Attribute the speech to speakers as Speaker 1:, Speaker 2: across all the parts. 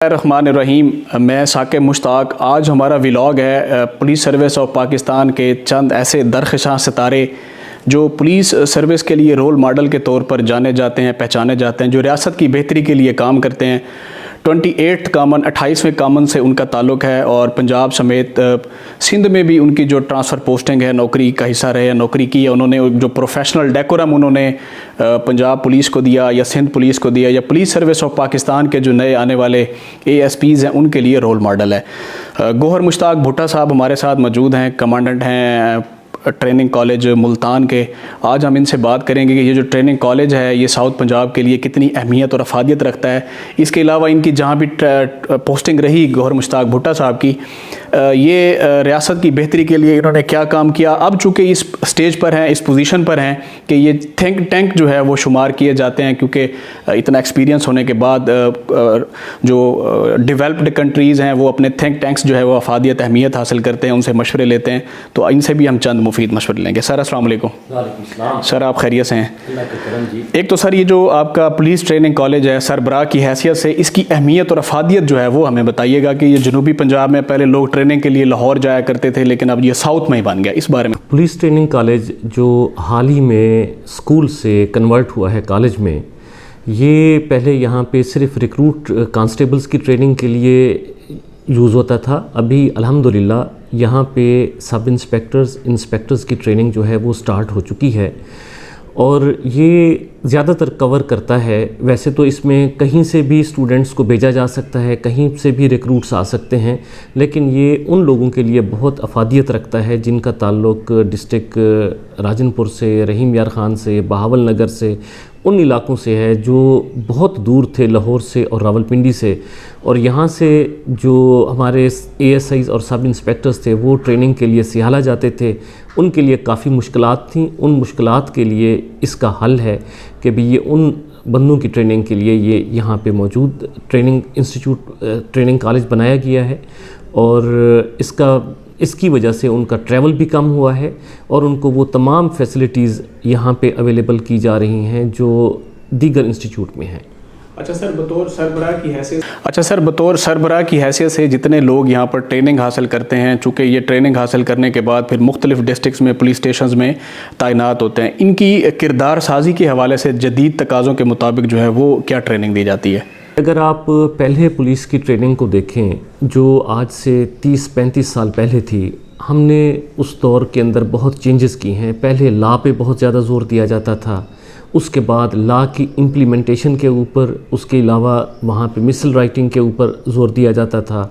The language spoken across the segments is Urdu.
Speaker 1: الرحمن الرحیم، میں ثاقب مشتاق۔ آج ہمارا ولاگ ہے پولیس سروس آف پاکستان کے چند ایسے درخشاں ستارے جو پولیس سروس کے لیے رول ماڈل کے طور پر جانے جاتے ہیں، پہچانے جاتے ہیں، جو ریاست کی بہتری کے لیے کام کرتے ہیں۔ 28ویں کامن سے ان کا تعلق ہے اور پنجاب سمیت سندھ میں بھی ان کی جو ٹرانسفر پوسٹنگ ہے، نوکری کا حصہ رہے، نوکری کی ہے انہوں نے، جو پروفیشنل ڈیکورم انہوں نے پنجاب پولیس کو دیا یا سندھ پولیس کو دیا یا پولیس سروس آف پاکستان کے جو نئے آنے والے ASPs ہیں ان کے لیے رول ماڈل ہے۔ گوہر مشتاق بھٹا صاحب ہمارے ساتھ موجود ہیں، کمانڈنٹ ہیں ٹریننگ کالج ملتان کے۔ آج ہم ان سے بات کریں گے کہ یہ جو ٹریننگ کالج ہے یہ ساؤتھ پنجاب کے لیے کتنی اہمیت اور افادیت رکھتا ہے۔ اس کے علاوہ ان کی جہاں بھی پوسٹنگ رہی گوہر مشتاق بھٹا صاحب کی، یہ ریاست کی بہتری کے لیے انہوں نے کیا کام کیا۔ اب چونکہ اس سٹیج پر ہیں، اس پوزیشن پر ہیں کہ یہ تھنک ٹینک جو ہے وہ شمار کیے جاتے ہیں، کیونکہ اتنا ایکسپیرینس ہونے کے بعد جو ڈیولپڈ کنٹریز ہیں وہ اپنے تھنک ٹینکس جو ہے وہ افادیت اہمیت حاصل کرتے ہیں، ان سے مشورے لیتے ہیں، تو ان سے بھی ہم چند مفید مشورے لیں گے۔ سر السلام علیکم۔
Speaker 2: وعلیکم السلام۔
Speaker 1: سر آپ خیریت سے ہیں؟
Speaker 2: اللہ کا کرم جی۔
Speaker 1: ایک تو سر یہ جو آپ کا پولیس ٹریننگ کالج ہے، سربراہ کی حیثیت سے اس کی اہمیت اور افادیت جو ہے وہ ہمیں بتائیے گا کہ یہ جنوبی پنجاب میں پہلے لوگ ٹریننگ کے لیے لاہور جایا کرتے تھے لیکن اب یہ ساؤتھ میں ہی بن گیا، اس بارے میں؟
Speaker 2: پولیس ٹریننگ کالج جو حال ہی میں اسکول سے کنورٹ ہوا ہے کالج میں، یہ پہلے یہاں پہ صرف ریکروٹ کانسٹیبلز کی ٹریننگ کے لیے یوز ہوتا تھا۔ ابھی الحمدللہ یہاں پہ سب انسپیکٹرز کی ٹریننگ جو ہے وہ سٹارٹ ہو چکی ہے، اور یہ زیادہ تر کور کرتا ہے۔ ویسے تو اس میں کہیں سے بھی اسٹوڈنٹس کو بھیجا جا سکتا ہے، کہیں سے بھی ریکروٹس آ سکتے ہیں، لیکن یہ ان لوگوں کے لیے بہت افادیت رکھتا ہے جن کا تعلق ڈسٹرکٹ راجن پور سے، رحیم یار خان سے، بہاول نگر سے، ان علاقوں سے ہے جو بہت دور تھے لاہور سے اور راولپنڈی سے، اور یہاں سے جو ہمارے ASIs اور سب انسپیکٹرز تھے وہ ٹریننگ کے لیے سیالہ جاتے تھے۔ ان کے لیے کافی مشکلات تھیں، ان مشکلات کے لیے اس کا حل ہے کہ بھی یہ ان بندوں کی ٹریننگ کے لیے یہ یہاں پہ موجود ٹریننگ انسٹیٹیوٹ ٹریننگ کالج بنایا گیا ہے، اور اس کی وجہ سے ان کا ٹریول بھی کم ہوا ہے اور ان کو وہ تمام فیسلٹیز یہاں پہ اویلیبل کی جا رہی ہیں جو دیگر انسٹیٹیوٹ میں ہیں۔
Speaker 1: اچھا سر، بطور سربراہ کی حیثیت سے جتنے لوگ یہاں پر ٹریننگ حاصل کرتے ہیں، چونکہ یہ ٹریننگ حاصل کرنے کے بعد پھر مختلف ڈسٹرکٹس میں پولیس اسٹیشنز میں تعینات ہوتے ہیں، ان کی کردار سازی کے حوالے سے جدید تقاضوں کے مطابق جو ہے وہ کیا ٹریننگ دی جاتی ہے؟
Speaker 2: اگر آپ پہلے پولیس کی ٹریننگ کو دیکھیں جو آج سے 30-35 سال پہلے تھی، ہم نے اس دور کے اندر بہت چینجز کی ہیں۔ پہلے لا پہ بہت زیادہ زور دیا جاتا تھا، اس کے بعد لا کی امپلیمنٹیشن کے اوپر، اس کے علاوہ وہاں پہ مسل رائٹنگ کے اوپر زور دیا جاتا تھا،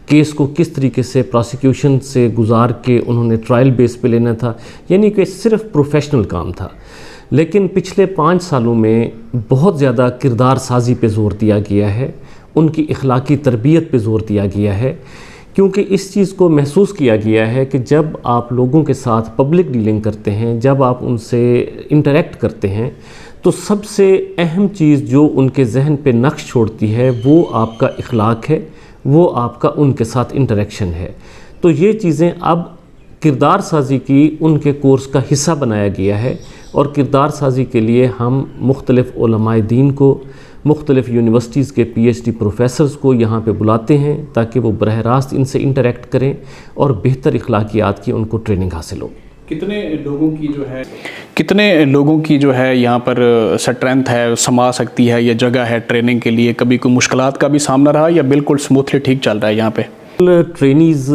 Speaker 2: کیس کو کس طریقے سے پروسیکیوشن سے گزار کے انہوں نے ٹرائل بیس پہ لینا تھا، یعنی کہ صرف پروفیشنل کام تھا۔ لیکن پچھلے 5 سالوں میں بہت زیادہ کردار سازی پہ زور دیا گیا ہے، ان کی اخلاقی تربیت پہ زور دیا گیا ہے، کیونکہ اس چیز کو محسوس کیا گیا ہے کہ جب آپ لوگوں کے ساتھ پبلک ڈیلنگ کرتے ہیں، جب آپ ان سے انٹریکٹ کرتے ہیں، تو سب سے اہم چیز جو ان کے ذہن پہ نقش چھوڑتی ہے وہ آپ کا اخلاق ہے، وہ آپ کا ان کے ساتھ انٹریکشن ہے۔ تو یہ چیزیں اب کردار سازی کی ان کے کورس کا حصہ بنایا گیا ہے، اور کردار سازی کے لیے ہم مختلف علماء دین کو، مختلف یونیورسٹیز کے PhD پروفیسرز کو یہاں پہ بلاتے ہیں تاکہ وہ براہ راست ان سے انٹریکٹ کریں اور بہتر اخلاقیات کی ان کو ٹریننگ حاصل ہو۔
Speaker 1: کتنے لوگوں کی جو ہے یہاں پر سٹرینتھ ہے، سما سکتی ہے، یہ جگہ ہے ٹریننگ کے لیے؟ کبھی کوئی مشکلات کا بھی سامنا رہا یا بالکل سموتھلی ٹھیک چل رہا ہے یہاں پہ؟
Speaker 2: ٹرینیز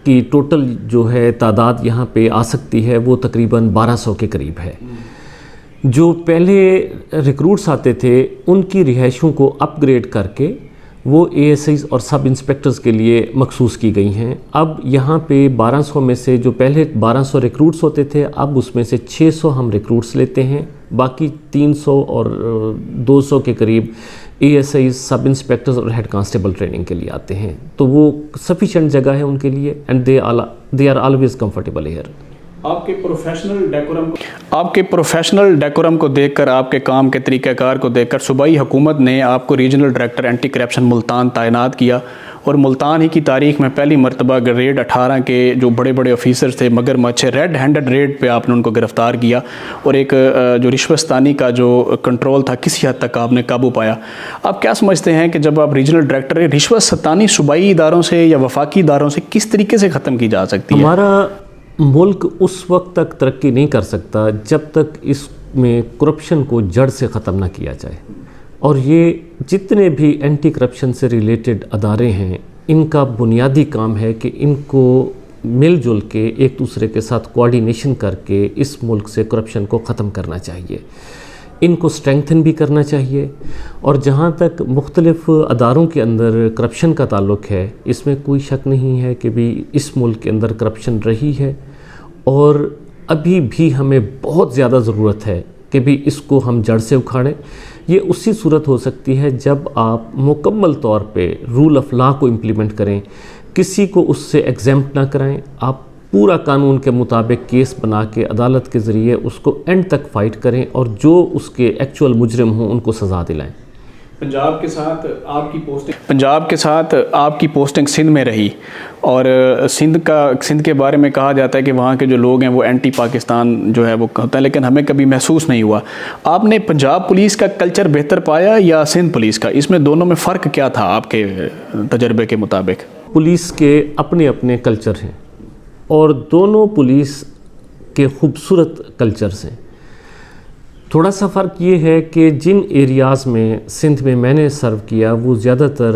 Speaker 2: کی ٹوٹل جو ہے تعداد یہاں پہ آ سکتی ہے وہ تقریباً 1200 کے قریب ہے۔ جو پہلے ریکروٹس آتے تھے ان کی رہائشوں کو اپ گریڈ کر کے وہ ASIs اور سب انسپیکٹرز کے لیے مخصوص کی گئی ہیں۔ اب یہاں پہ 1200 میں سے جو پہلے 1200 ریکروٹس ہوتے تھے، اب اس میں سے 600 ہم ریکروٹس لیتے ہیں، باقی 300 اور 200 کے قریب ASIs سب انسپیکٹرز اور ہیڈ کانسٹیبل ٹریننگ کے لیے آتے ہیں، تو وہ سفیشینٹ جگہ ہے ان کے لیے، and they are always comfortable here.
Speaker 1: آپ کے پروفیشنل ڈیکورم کو دیکھ کر، آپ کے کام کے طریقہ کار کو دیکھ کر صوبائی حکومت نے آپ کو regional director anti corruption Multan تعینات کیا، اور ملتان ہی کی تاریخ میں پہلی مرتبہ ریڈ 18 کے جو بڑے بڑے آفیسر تھے مگر مچھے ریڈ ہینڈڈ ریڈ پہ آپ نے ان کو گرفتار کیا، اور ایک جو رشوت ستانی کا جو کنٹرول تھا کسی حد تک آپ نے قابو پایا۔ آپ کیا سمجھتے ہیں کہ جب آپ ریجنل ڈائریکٹر ہیں، رشوت ستانی صوبائی اداروں سے یا وفاقی اداروں سے کس طریقے سے ختم کی جا سکتی ہے؟
Speaker 2: ہمارا ملک اس وقت تک ترقی نہیں کر سکتا جب تک اس میں کرپشن کو جڑ سے ختم نہ کیا جائے، اور یہ جتنے بھی اینٹی کرپشن سے ریلیٹڈ ادارے ہیں ان کا بنیادی کام ہے کہ ان کو مل جل کے ایک دوسرے کے ساتھ کوآرڈینیشن کر کے اس ملک سے کرپشن کو ختم کرنا چاہیے، ان کو اسٹرینگتھن بھی کرنا چاہیے۔ اور جہاں تک مختلف اداروں کے اندر کرپشن کا تعلق ہے، اس میں کوئی شک نہیں ہے کہ بھی اس ملک کے اندر کرپشن رہی ہے، اور ابھی بھی ہمیں بہت زیادہ ضرورت ہے کہ بھی اس کو ہم جڑ سے اکھاڑیں۔ یہ اسی صورت ہو سکتی ہے جب آپ مکمل طور پہ رول آف لا کو امپلیمنٹ کریں، کسی کو اس سے ایگزیمپٹ نہ کرائیں، آپ پورا قانون کے مطابق کیس بنا کے عدالت کے ذریعے اس کو اینڈ تک فائٹ کریں، اور جو اس کے ایکچول مجرم ہوں ان کو سزا دلائیں۔
Speaker 1: پنجاب کے ساتھ آپ کی پوسٹنگ سندھ میں رہی، اور سندھ کے بارے میں کہا جاتا ہے کہ وہاں کے جو لوگ ہیں وہ اینٹی پاکستان جو ہے وہ ہوتا ہے، لیکن ہمیں کبھی محسوس نہیں ہوا۔ آپ نے پنجاب پولیس کا کلچر بہتر پایا یا سندھ پولیس کا؟ اس میں دونوں میں فرق کیا تھا آپ کے تجربے کے مطابق؟
Speaker 2: پولیس کے اپنے اپنے کلچر ہیں، اور دونوں پولیس کے خوبصورت کلچرز ہیں۔ تھوڑا سا فرق یہ ہے کہ جن ایریاز میں سندھ میں نے سرو کیا وہ زیادہ تر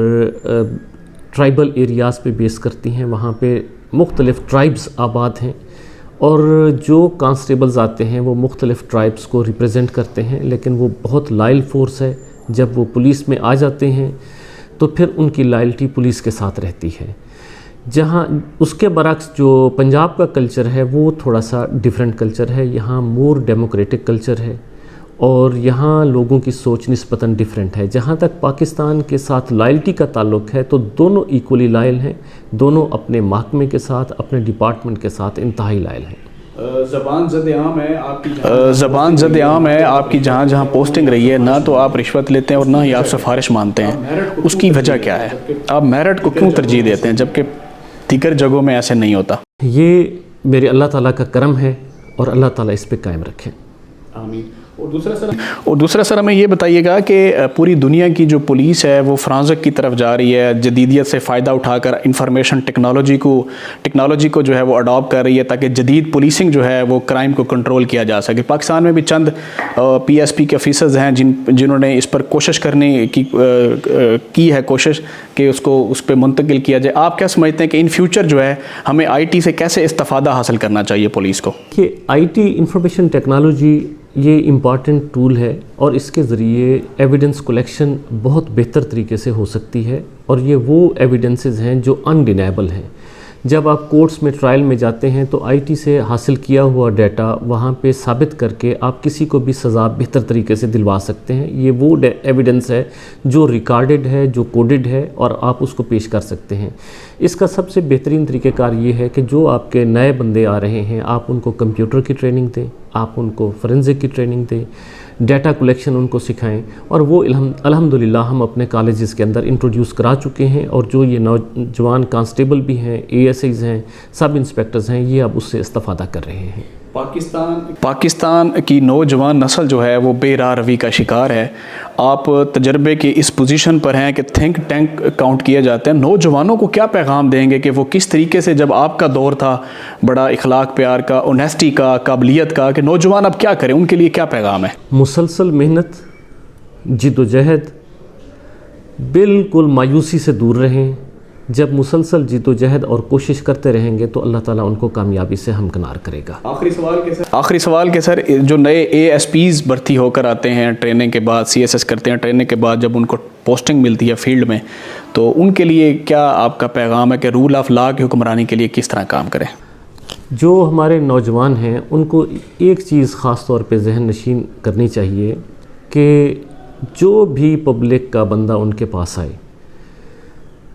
Speaker 2: ٹرائبل ایریاز پہ بیس کرتی ہیں، وہاں پہ مختلف ٹرائبز آباد ہیں، اور جو کانسٹیبلز آتے ہیں وہ مختلف ٹرائبز کو ریپریزنٹ کرتے ہیں، لیکن وہ بہت لائل فورس ہے۔ جب وہ پولیس میں آ جاتے ہیں تو پھر ان کی لائلٹی پولیس کے ساتھ رہتی ہے۔ جہاں اس کے برعکس جو پنجاب کا کلچر ہے وہ تھوڑا سا ڈیفرنٹ کلچر ہے، یہاں مور ڈیموکریٹک کلچر ہے، اور یہاں لوگوں کی سوچ نسبتاً ڈیفرنٹ ہے۔ جہاں تک پاکستان کے ساتھ لائلٹی کا تعلق ہے تو دونوں ایکولی لائل ہیں، دونوں اپنے محکمے کے ساتھ، اپنے ڈپارٹمنٹ کے ساتھ انتہائی لائل ہیں۔
Speaker 1: زبان زد عام ہے آپ کی جہاں جہاں پوسٹنگ رہی ہے، نہ تو آپ رشوت لیتے ہیں اور نہ ہی آپ سفارش مانتے ہیں، اس کی وجہ کیا ہے؟ آپ میرٹ کو کیوں ترجیح دیتے ہیں جبکہ دیگر جگہوں میں ایسے نہیں ہوتا؟
Speaker 2: یہ میرے اللہ تعالیٰ کا کرم ہے، اور اللہ تعالیٰ اس پہ قائم رکھیں۔
Speaker 1: آمین۔ اور دوسرا سر ہمیں یہ بتائیے گا کہ پوری دنیا کی جو پولیس ہے وہ فرانزک کی طرف جا رہی ہے، جدیدیت سے فائدہ اٹھا کر انفارمیشن ٹیکنالوجی کو جو ہے وہ اڈاپٹ کر رہی ہے تاکہ جدید پولیسنگ جو ہے وہ کرائم کو کنٹرول کیا جا سکے۔ پاکستان میں بھی چند پی ایس پی کے آفیسرز ہیں جنہوں نے اس پر کوشش کرنے کی ہے کوشش کہ اس پہ منتقل کیا جائے۔ آپ کیا سمجھتے ہیں کہ ان فیوچر جو ہے ہمیں آئی ٹی سے کیسے استفادہ حاصل کرنا چاہیے پولیس کو؟
Speaker 2: کہ آئی ٹی انفارمیشن ٹیکنالوجی یہ امپارٹنٹ ٹول ہے، اور اس کے ذریعے ایویڈنس کلیکشن بہت بہتر طریقے سے ہو سکتی ہے، اور یہ وہ ایویڈنسز ہیں جو انڈینیبل ہیں۔ جب آپ کورٹس میں ٹرائل میں جاتے ہیں تو آئی ٹی سے حاصل کیا ہوا ڈیٹا وہاں پہ ثابت کر کے آپ کسی کو بھی سزا بہتر طریقے سے دلوا سکتے ہیں۔ یہ وہ ایویڈنس ہے جو ریکارڈڈ ہے، جو کوڈڈ ہے، اور آپ اس کو پیش کر سکتے ہیں۔ اس کا سب سے بہترین طریقہ کار یہ ہے کہ جو آپ کے نئے بندے آ رہے ہیں آپ ان کو کمپیوٹر کی ٹریننگ دیں، آپ ان کو فورینزک کی ٹریننگ دیں، ڈیٹا کلیکشن ان کو سکھائیں، اور وہ الحمدللہ ہم اپنے کالجز کے اندر انٹروڈیوس کرا چکے ہیں، اور جو یہ نوجوان کانسٹیبل بھی ہیں، اے ایس آئیز ہیں، سب انسپیکٹرز ہیں، یہ اب اس سے استفادہ کر رہے ہیں۔
Speaker 1: پاکستان کی نوجوان نسل جو ہے وہ بے راہ روی کا شکار ہے۔ آپ تجربے کی اس پوزیشن پر ہیں کہ تھنک ٹینک کاؤنٹ کیے جاتے ہیں، نوجوانوں کو کیا پیغام دیں گے کہ وہ کس طریقے سے جب آپ کا دور تھا بڑا اخلاق پیار کا، اونیسٹی کا، قابلیت کا، کہ نوجوان اب کیا کریں، ان کے لیے کیا پیغام ہے؟
Speaker 2: مسلسل محنت، جد و جہد، بالکل مایوسی سے دور رہیں۔ جب مسلسل جد و جہد اور کوشش کرتے رہیں گے تو اللہ تعالیٰ ان کو کامیابی سے ہمکنار کرے گا۔
Speaker 1: آخری سوال کے سر، جو نئے اے ایس پیز بھرتی ہو کر آتے ہیں ٹریننگ کے بعد، سی ایس ایس کرتے ہیں ٹریننگ کے بعد، جب ان کو پوسٹنگ ملتی ہے فیلڈ میں، تو ان کے لیے کیا آپ کا پیغام ہے کہ رول آف لا کی حکمرانی کے لیے کس طرح کام کریں؟
Speaker 2: جو ہمارے نوجوان ہیں ان کو ایک چیز خاص طور پہ ذہن نشین کرنی چاہیے کہ جو بھی پبلک کا بندہ ان کے پاس آئے